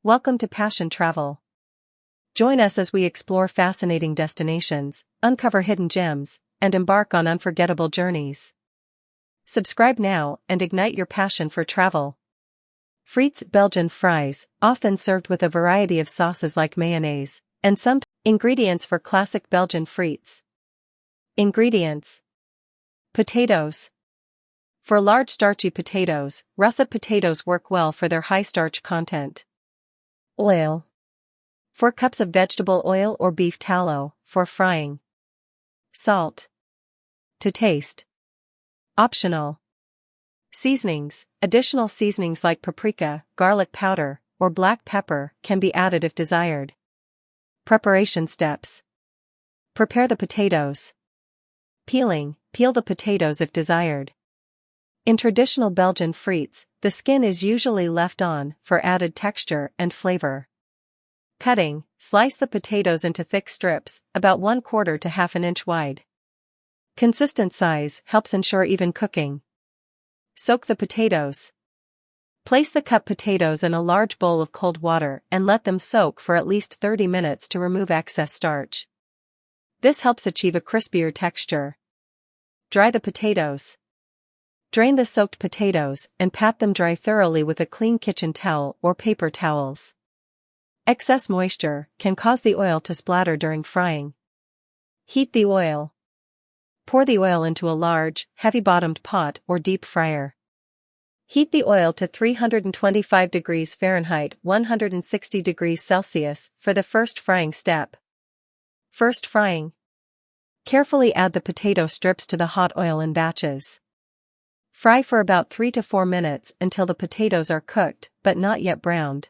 Welcome to Passion Travel. Join us as we explore fascinating destinations, uncover hidden gems, and embark on unforgettable journeys. Subscribe now and ignite your passion for travel. Frites, Belgian fries, often served with a variety of sauces like mayonnaise, and some ingredients for classic Belgian frites. Ingredients: potatoes. For large starchy potatoes, russet potatoes work well for their high starch content. Oil. 4 cups of vegetable oil or beef tallow, for frying. Salt. To taste. Optional. Seasonings. Additional seasonings like paprika, garlic powder, or black pepper can be added if desired. Preparation steps. Prepare the potatoes. Peeling. Peel the potatoes if desired. In traditional Belgian frites, the skin is usually left on for added texture and flavor. Cutting. Slice the potatoes into thick strips, about 1/4 to 1/2 inch wide. Consistent size helps ensure even cooking. Soak the potatoes. Place the cut potatoes in a large bowl of cold water and let them soak for at least 30 minutes to remove excess starch. This helps achieve a crispier texture. Dry the potatoes. Drain the soaked potatoes and pat them dry thoroughly with a clean kitchen towel or paper towels. Excess moisture can cause the oil to splatter during frying. Heat the oil. Pour the oil into a large, heavy-bottomed pot or deep fryer. Heat the oil to 325 degrees Fahrenheit 160 degrees Celsius for the first frying step. First frying. Carefully add the potato strips to the hot oil in batches. Fry for about 3 to 4 minutes until the potatoes are cooked but not yet browned.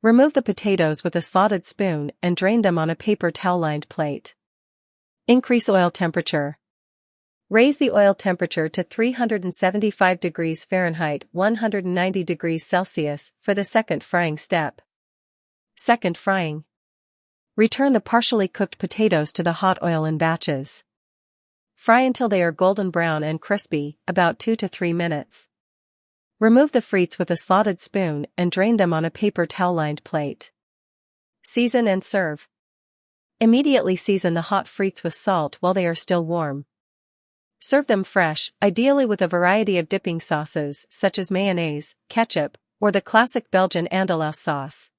Remove the potatoes with a slotted spoon and drain them on a paper towel-lined plate. Increase oil temperature. Raise the oil temperature to 375 degrees Fahrenheit 190 degrees Celsius for the second frying step. Second frying. Return the partially cooked potatoes to the hot oil in batches. Fry until they are golden brown and crispy, about 2 to 3 minutes. Remove the frites with a slotted spoon and drain them on a paper towel-lined plate. Season and serve. Immediately season the hot frites with salt while they are still warm. Serve them fresh, ideally with a variety of dipping sauces such as mayonnaise, ketchup, or the classic Belgian andalouse sauce.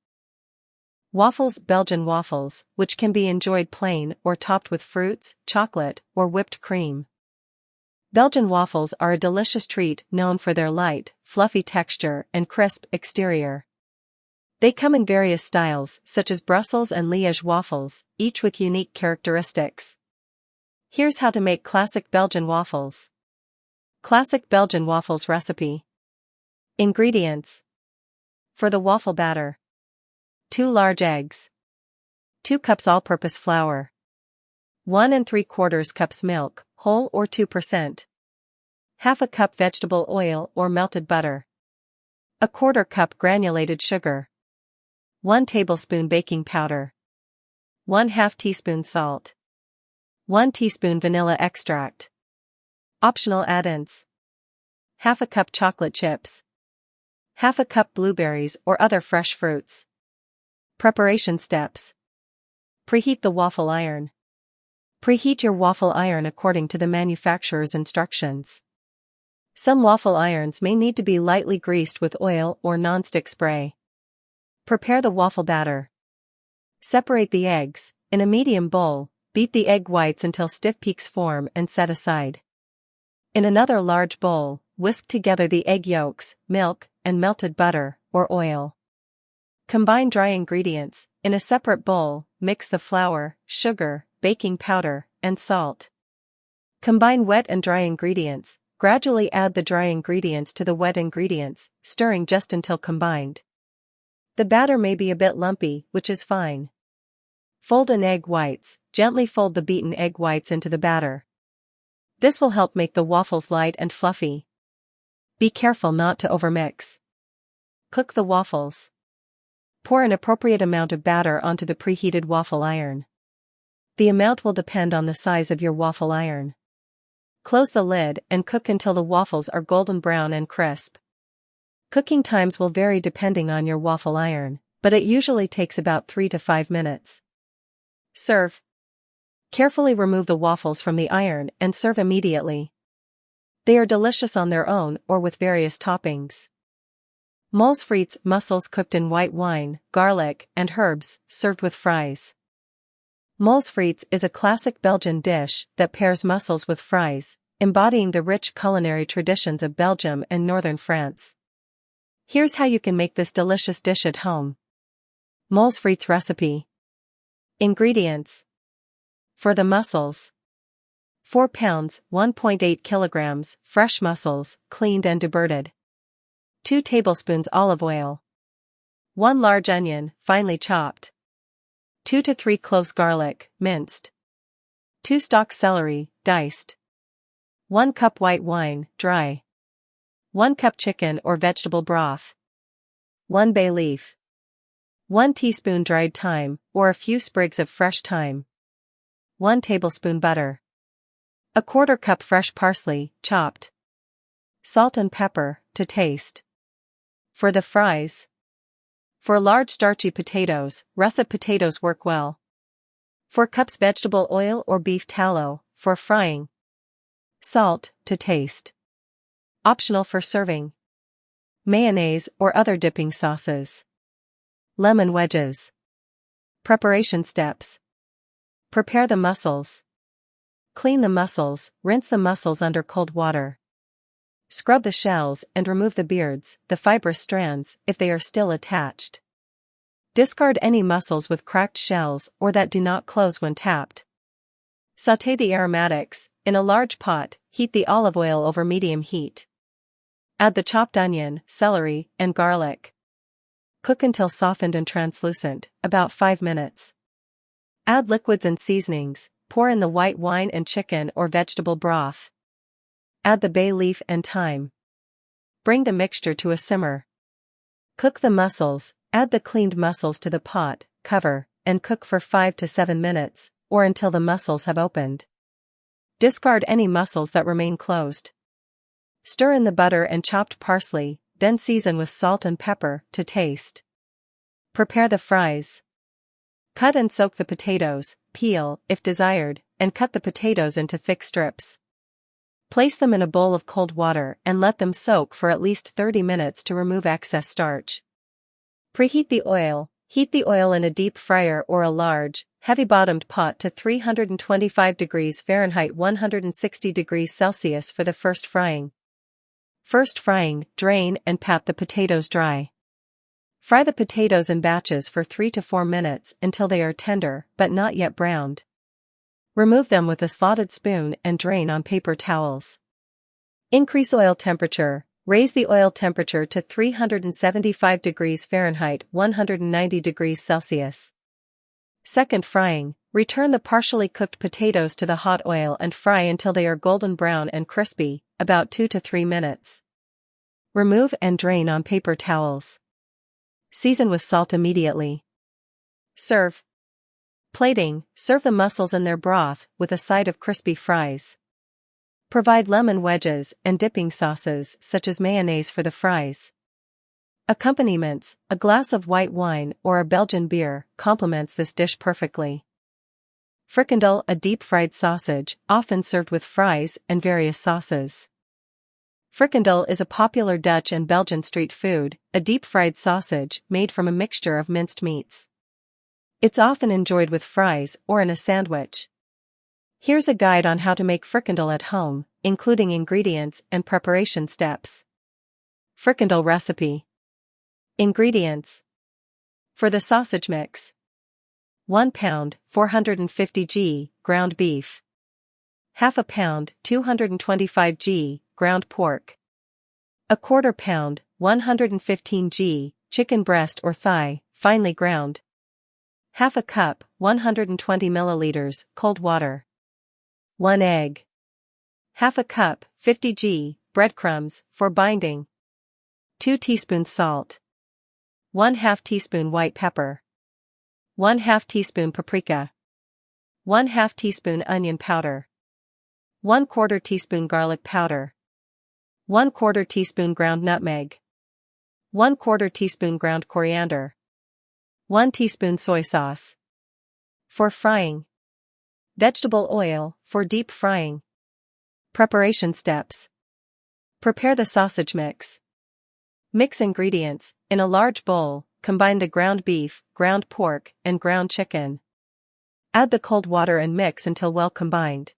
Waffles, Belgian waffles, which can be enjoyed plain or topped with fruits, chocolate, or whipped cream. Belgian waffles are a delicious treat known for their light, fluffy texture and crisp exterior. They come in various styles such as Brussels and Liège waffles, each with unique characteristics. Here's how to make classic Belgian waffles. Classic Belgian waffles recipe. Ingredients. For the waffle batter: 2 large eggs, 2 cups all-purpose flour, 1 3/4 cups milk, whole or 2%, 1/2 cup vegetable oil or melted butter, 1/4 cup granulated sugar, 1 tablespoon baking powder, 1/2 teaspoon salt, 1 teaspoon vanilla extract. Optional add-ins: 1/2 cup chocolate chips, 1/2 cup blueberries or other fresh fruits. Preparation steps. Preheat the waffle iron. Preheat your waffle iron according to the manufacturer's instructions. Some waffle irons may need to be lightly greased with oil or nonstick spray. Prepare the waffle batter. Separate the eggs. In a medium bowl, beat the egg whites until stiff peaks form and set aside. In another large bowl, whisk together the egg yolks, milk, and melted butter or oil. Combine dry ingredients. In a separate bowl, mix the flour, sugar, baking powder, and salt. Combine wet and dry ingredients. Gradually add the dry ingredients to the wet ingredients, stirring just until combined. The batter may be a bit lumpy, which is fine. Fold in egg whites. Gently fold the beaten egg whites into the batter. This will help make the waffles light and fluffy. Be careful not to overmix. Cook the waffles. Pour an appropriate amount of batter onto the preheated waffle iron. The amount will depend on the size of your waffle iron. Close the lid and cook until the waffles are golden brown and crisp. Cooking times will vary depending on your waffle iron, but it usually takes about 3 to 5 minutes. Serve. Carefully remove the waffles from the iron and serve immediately. They are delicious on their own or with various toppings. Moules-Frites, mussels cooked in white wine, garlic, and herbs, served with fries. Moules-Frites is a classic Belgian dish that pairs mussels with fries, embodying the rich culinary traditions of Belgium and northern France. Here's how you can make this delicious dish at home. Moules-Frites recipe. Ingredients. For the mussels: 4 pounds, 1.8 kilograms, fresh mussels, cleaned and deburred. 2 tablespoons olive oil. 1 large onion, finely chopped. 2 to 3 cloves garlic, minced. 2 stalks celery, diced. 1 cup white wine, dry. 1 cup chicken or vegetable broth. 1 bay leaf. 1 teaspoon dried thyme, or a few sprigs of fresh thyme. 1 tablespoon butter. 1/4 cup fresh parsley, chopped. Salt and pepper, to taste. For the fries. For large starchy potatoes, russet potatoes work well. 4 cups vegetable oil or beef tallow, for frying. Salt, to taste. Optional for serving. Mayonnaise or other dipping sauces. Lemon wedges. Preparation steps. Prepare the mussels. Clean the mussels, rinse the mussels under cold water. Scrub the shells and remove the beards, the fibrous strands, if they are still attached. Discard any mussels with cracked shells or that do not close when tapped. Sauté the aromatics. In a large pot, heat the olive oil over medium heat. Add the chopped onion, celery, and garlic. Cook until softened and translucent, about 5 minutes. Add liquids and seasonings, pour in the white wine and chicken or vegetable broth. Add the bay leaf and thyme. Bring the mixture to a simmer. Cook the mussels, add the cleaned mussels to the pot, cover, and cook for 5 to 7 minutes, or until the mussels have opened. Discard any mussels that remain closed. Stir in the butter and chopped parsley, then season with salt and pepper, to taste. Prepare the fries. Cut and soak the potatoes, peel, if desired, and cut the potatoes into thick strips. Place them in a bowl of cold water and let them soak for at least 30 minutes to remove excess starch. Preheat the oil. Heat the oil in a deep fryer or a large, heavy-bottomed pot to 325 degrees Fahrenheit 160 degrees Celsius for the first frying. First frying, drain and pat the potatoes dry. Fry the potatoes in batches for 3 to 4 minutes until they are tender but not yet browned. Remove them with a slotted spoon and drain on paper towels. Increase oil temperature. Raise the oil temperature to 375 degrees Fahrenheit 190 degrees Celsius. Second frying. Return the partially cooked potatoes to the hot oil and fry until they are golden brown and crispy, about 2 to 3 minutes. Remove and drain on paper towels. Season with salt immediately. Serve. Plating. Serve the mussels in their broth with a side of crispy fries. Provide lemon wedges and dipping sauces such as mayonnaise for the fries. Accompaniments. A glass of white wine or a Belgian beer complements this dish perfectly. Frikandel, a deep-fried sausage, often served with fries and various sauces. Frikandel is a popular Dutch and Belgian street food, a deep-fried sausage made from a mixture of minced meats. It's often enjoyed with fries or in a sandwich. Here's a guide on how to make frikandel at home, including ingredients and preparation steps. Frikandel recipe. Ingredients. For the sausage mix: 1 pound, 450 g, ground beef. Half a pound, 225 g, ground pork. 1/4 pound, 115 g, chicken breast or thigh, finely ground. Half a cup, 120 milliliters, cold water. 1 egg. Half a cup, 50 g, breadcrumbs, for binding. 2 teaspoons salt. 1/2 teaspoon white pepper. 1/2 teaspoon paprika. 1/2 teaspoon onion powder. 1/4 teaspoon garlic powder. 1/4 teaspoon ground nutmeg. 1/4 teaspoon ground coriander. 1 teaspoon soy sauce. For frying. Vegetable oil, for deep frying. Preparation steps. Prepare the sausage mix. Mix ingredients. In a large bowl, combine the ground beef, ground pork, and ground chicken. Add the cold water and mix until well combined.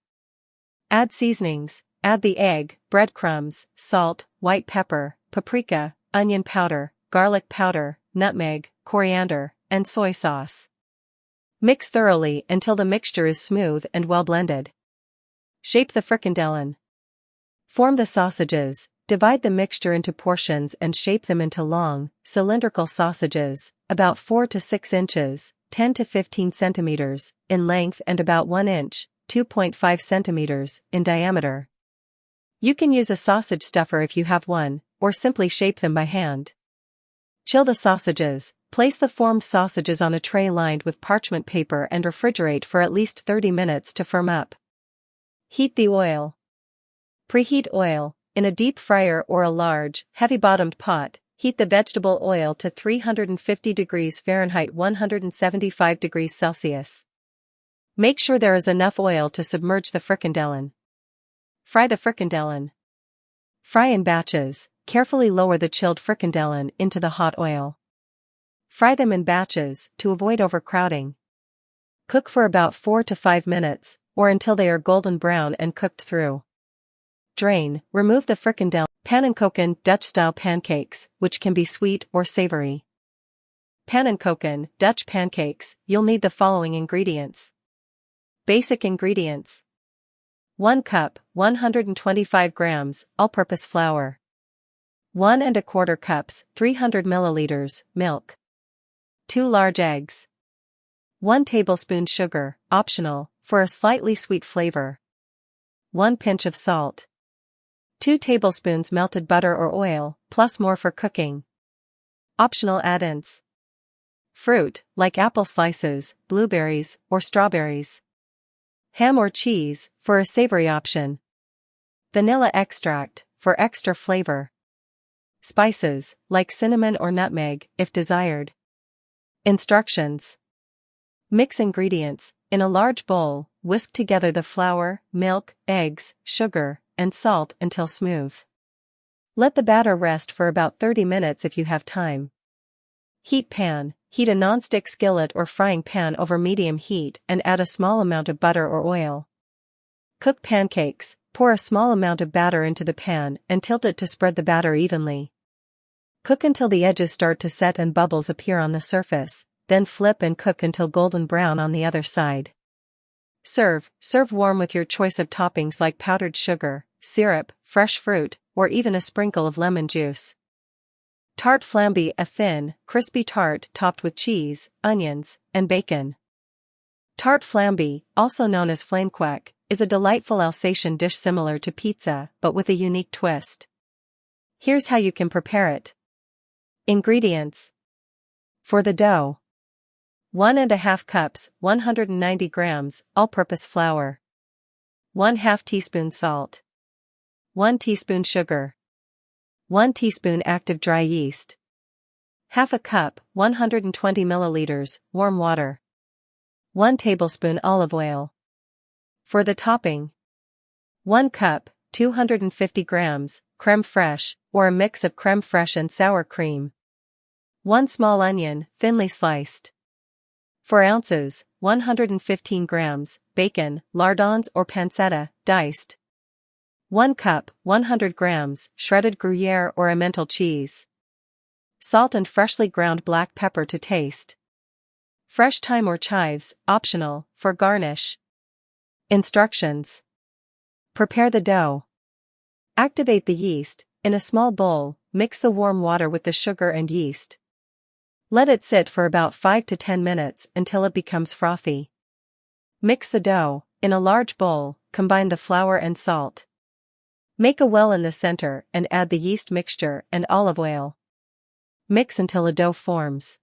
Add seasonings. Add the egg, breadcrumbs, salt, white pepper, paprika, onion powder, garlic powder, nutmeg, coriander, and soy sauce. Mix thoroughly until the mixture is smooth and well blended. Shape the frikandellen. Form the sausages, divide the mixture into portions and shape them into long, cylindrical sausages, about 4 to 6 inches, 10 to 15 centimeters, in length and about 1 inch, 2.5 centimeters, in diameter. You can use a sausage stuffer if you have one, or simply shape them by hand. Chill the sausages. Place the formed sausages on a tray lined with parchment paper and refrigerate for at least 30 minutes to firm up. Heat the oil. Preheat oil. In a deep fryer or a large, heavy-bottomed pot, heat the vegetable oil to 350 degrees Fahrenheit 175 degrees Celsius. Make sure there is enough oil to submerge the frikandellen. Fry the frikandellen. Fry in batches. Carefully lower the chilled frikandellen into the hot oil. Fry them in batches, to avoid overcrowding. Cook for about 4 to 5 minutes, or until they are golden brown and cooked through. Drain, remove the frikandel. Pannenkoeken, Dutch-style pancakes, which can be sweet or savory. Pannenkoeken, Dutch pancakes. You'll need the following ingredients. Basic ingredients. 1 cup, 125 grams, all-purpose flour. 1 1/4 cups, 300 milliliters, milk. 2 large eggs. 1 tablespoon sugar, optional, for a slightly sweet flavor. 1 pinch of salt. 2 tablespoons melted butter or oil, plus more for cooking. Optional add-ins. Fruit, like apple slices, blueberries, or strawberries. Ham or cheese, for a savory option. Vanilla extract, for extra flavor. Spices, like cinnamon or nutmeg, if desired. Instructions. Mix ingredients. In a large bowl, whisk together the flour, milk, eggs, sugar, and salt until smooth. Let the batter rest for about 30 minutes if you have time. Heat pan. Heat a non-stick skillet or frying pan over medium heat and add a small amount of butter or oil. Cook pancakes. Pour a small amount of batter into the pan and tilt it to spread the batter evenly. Cook until the edges start to set and bubbles appear on the surface, then flip and cook until golden brown on the other side. Serve. Serve warm with your choice of toppings like powdered sugar, syrup, fresh fruit, or even a sprinkle of lemon juice. Tarte Flambée, a thin, crispy tart topped with cheese, onions, and bacon. Tarte Flambée, also known as flamequek, is a delightful Alsatian dish similar to pizza but with a unique twist. Here's how you can prepare it. Ingredients. For the dough. 1 1/2 cups, 190 grams, all-purpose flour. 1/2 teaspoon salt. 1 teaspoon sugar. 1 teaspoon active dry yeast. 1/2 cup, 120 milliliters, warm water. 1 tablespoon olive oil. For the topping. 1 cup, 250 grams, crème fraîche, or a mix of crème fraîche and sour cream. 1 small onion, thinly sliced. 4 ounces, 115 grams, bacon, lardons or pancetta, diced. 1 cup, 100 grams, shredded Gruyere or Emmental cheese. Salt and freshly ground black pepper to taste. Fresh thyme or chives, optional, for garnish. Instructions. Prepare the dough. Activate the yeast. In a small bowl, mix the warm water with the sugar and yeast. Let it sit for about 5 to 10 minutes until it becomes frothy. Mix the dough. In a large bowl, combine the flour and salt. Make a well in the center and add the yeast mixture and olive oil. Mix until a dough forms.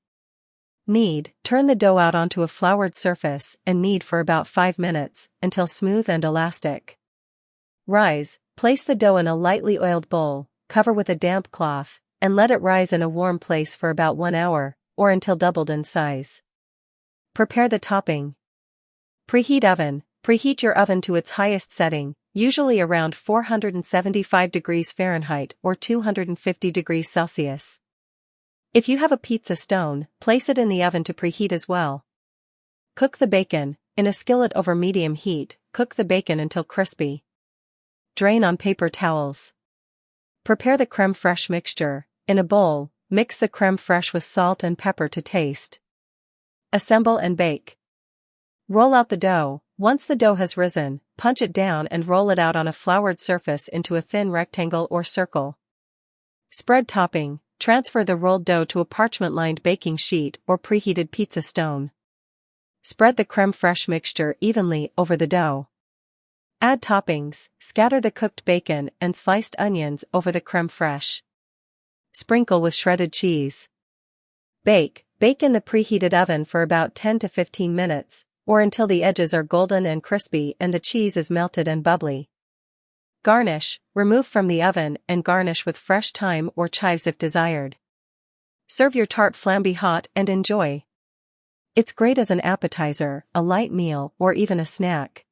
Knead. Turn the dough out onto a floured surface and knead for about 5 minutes until smooth and elastic. Rise. Place the dough in a lightly oiled bowl, cover with a damp cloth, and let it rise in a warm place for about 1 hour, or until doubled in size. Prepare the topping. Preheat oven. Preheat your oven to its highest setting, usually around 475 degrees Fahrenheit or 250 degrees Celsius. If you have a pizza stone, place it in the oven to preheat as well. Cook the bacon. In a skillet over medium heat, cook the bacon until crispy. Drain on paper towels. Prepare the crème fraîche mixture. In a bowl, mix the crème fraîche with salt and pepper to taste. Assemble and bake. Roll out the dough. Once the dough has risen, punch it down and roll it out on a floured surface into a thin rectangle or circle. Spread topping. Transfer the rolled dough to a parchment-lined baking sheet or preheated pizza stone. Spread the crème fraîche mixture evenly over the dough. Add toppings. Scatter the cooked bacon and sliced onions over the crème fraîche. Sprinkle with shredded cheese. Bake. Bake in the preheated oven for about 10 to 15 minutes, or until the edges are golden and crispy and the cheese is melted and bubbly. Garnish. Remove from the oven and garnish with fresh thyme or chives if desired. Serve your tarte flambée hot and enjoy. It's great as an appetizer, a light meal, or even a snack.